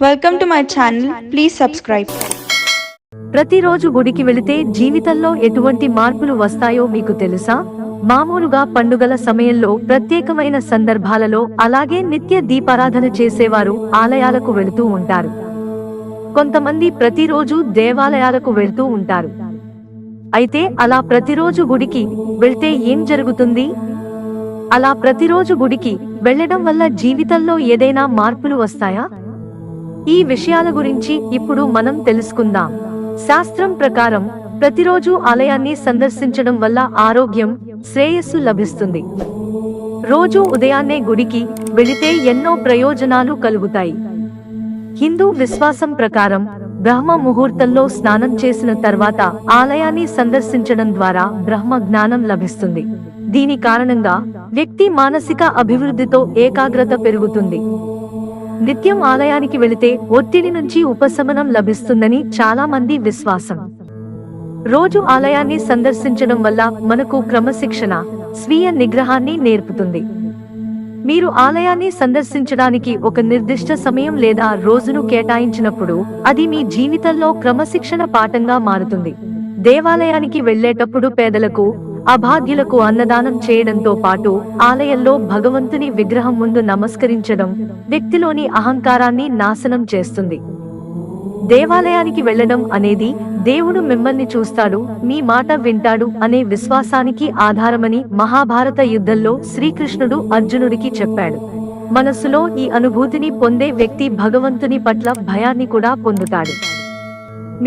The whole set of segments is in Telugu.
Welcome to my channel. Please subscribe. ప్రతిరోజు గుడికి వెళితే జీవితంలో ఎటువంటి మార్పులు వస్తాయో మీకు తెలుసా? మామూలుగా పండుగల సమయంలో, ప్రత్యేకమైన సందర్భాలలో, అలాగే నిత్య దీపారాధన చేసేవారు ఆలయాలకు వెళుతూ ఉంటారు. కొంతమంది ప్రతిరోజు దేవాలయాలకు వెళ్తూ ఉంటారు. అయితే అలా ప్రతిరోజు గుడికి వెళ్తే ఏం జరుగుతుంది? అలా ప్రతిరోజు గుడికి వెళ్ళడం వల్ల జీవితంలో ఏదైనా మార్పులు వస్తాయా? ఈ విషయాల గురించి ఇప్పుడు మనం తెలుసుకుందాం. శాస్త్రం ప్రకారం ప్రతిరోజు ఆలయాన్ని సందర్శించడం వల్ల ఆరోగ్యం, శ్రేయస్సు లభిస్తుంది. రోజు ఉదయాన్నే గుడికి వెళితే ఎన్నో ప్రయోజనాలు కలుగుతాయి. హిందూ విశ్వాసం ప్రకారం బ్రహ్మ ముహూర్తంలో స్నానం చేసిన తర్వాత ఆలయాన్ని సందర్శించడం ద్వారా బ్రహ్మ జ్ఞానం లభిస్తుంది. దీని కారణంగా వ్యక్తి మానసిక అభివృద్ధితో ఏకాగ్రత పెరుగుతుంది. నిత్యం ఆలయానికి వెళితే ఒత్తిడి నుంచి ఉపశమనం లభిస్తుందని చాలా మంది విశ్వాసం. రోజు ఆలయాన్ని సందర్శించడం వల్ల మనకు క్రమశిక్షణ, స్వీయ నిగ్రహాన్ని నేర్పుతుంది. మీరు ఆలయాన్ని సందర్శించడానికి ఒక నిర్దిష్ట సమయం లేదా రోజును కేటాయించినప్పుడు అది మీ జీవితంలో క్రమశిక్షణ పాఠంగా మారుతుంది. దేవాలయానికి వెళ్లేటప్పుడు పేదలకు, అభాగ్యులకు అన్నదానం చేయడంతో పాటు ఆలయంలో భగవంతుని విగ్రహం ముందు నమస్కరించడం వ్యక్తిలోని అహంకారాన్ని నాశనం చేస్తుంది. దేవాలయానికి వెళ్లడం అనేది దేవుడు మిమ్మల్ని చూస్తాడు, మీ మాట వింటాడు అనే విశ్వాసానికి ఆధారమని మహాభారత యుద్ధంలో శ్రీకృష్ణుడు అర్జునుడికి చెప్పాడు. మనస్సులో ఈ అనుభూతిని పొందే వ్యక్తి భగవంతుని పట్ల భయాన్ని కూడా పొందుతాడు.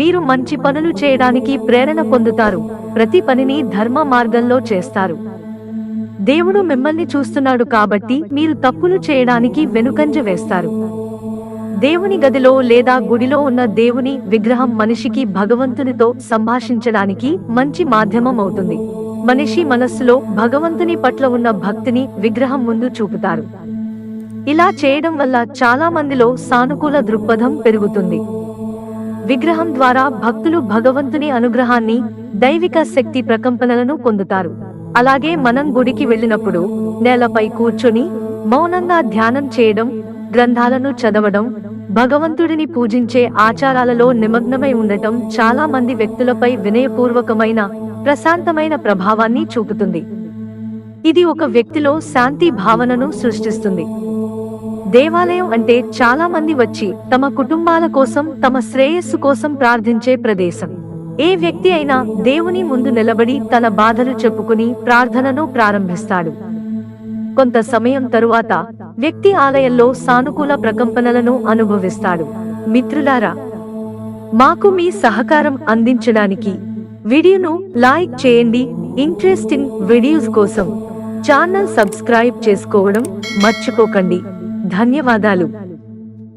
మీరు మంచి పనులు చేయడానికి ప్రేరణ పొందుతారు, ప్రతి పనిని ధర్మ మార్గంలో చేస్తారు. దేవుడు మిమ్మల్ని చూస్తున్నాడు కాబట్టి మీరు తప్పులు చేయడానికి వెనుకంజ వేస్తారు. దేవుని గదిలో లేదా గుడిలో ఉన్న దేవుని విగ్రహం మనిషికి భగవంతునితో సంభాషించడానికి మంచి మాధ్యమం అవుతుంది. మనిషి మనస్సులో భగవంతుని పట్ల ఉన్న భక్తిని విగ్రహం ముందు చూపుతారు. ఇలా చేయడం వల్ల చాలా మందిలో సానుకూల దృక్పథం పెరుగుతుంది. విగ్రహం ద్వారా భక్తులు భగవంతుని అనుగ్రహాన్ని, దైవిక శక్తి ప్రకంపనలను పొందుతారు. అలాగే మనం గుడికి వెళ్ళినప్పుడు నేలపై కూర్చొని మౌనంగా ధ్యానం చేయడం, గ్రంథాలను చదవడం, భగవంతుడిని పూజించే ఆచారాలలో నిమగ్నమై ఉండటం చాలా మంది వ్యక్తులపై వినయపూర్వకమైన, ప్రశాంతమైన ప్రభావాన్ని చూపుతుంది. ఇది ఒక వ్యక్తిలో శాంతి భావనను సృష్టిస్తుంది. దేవాలయం అంటే చాలా మంది వచ్చి తమ కుటుంబాల కోసం, తమ శ్రేయస్సు కోసం ప్రార్థించే ప్రదేశం. ఏ వ్యక్తి అయినా దేవుని ముందు నిలబడి తన బాధలు చెప్పుకుని ప్రార్థనను ప్రారంభిస్తాడు. కొంత సమయం తరువాత వ్యక్తి ఆలయంలో సానుకూల ప్రకంపనలను అనుభవిస్తాడు. మిత్రులారా, మాకు మీ సహకారం అందించడానికి వీడియోను లైక్ చేయండి. ఇంట్రెస్టింగ్ వీడియోస్ కోసం ఛానల్ సబ్స్క్రైబ్ చేసుకోవడం మర్చిపోకండి. ధన్యవాదాలు.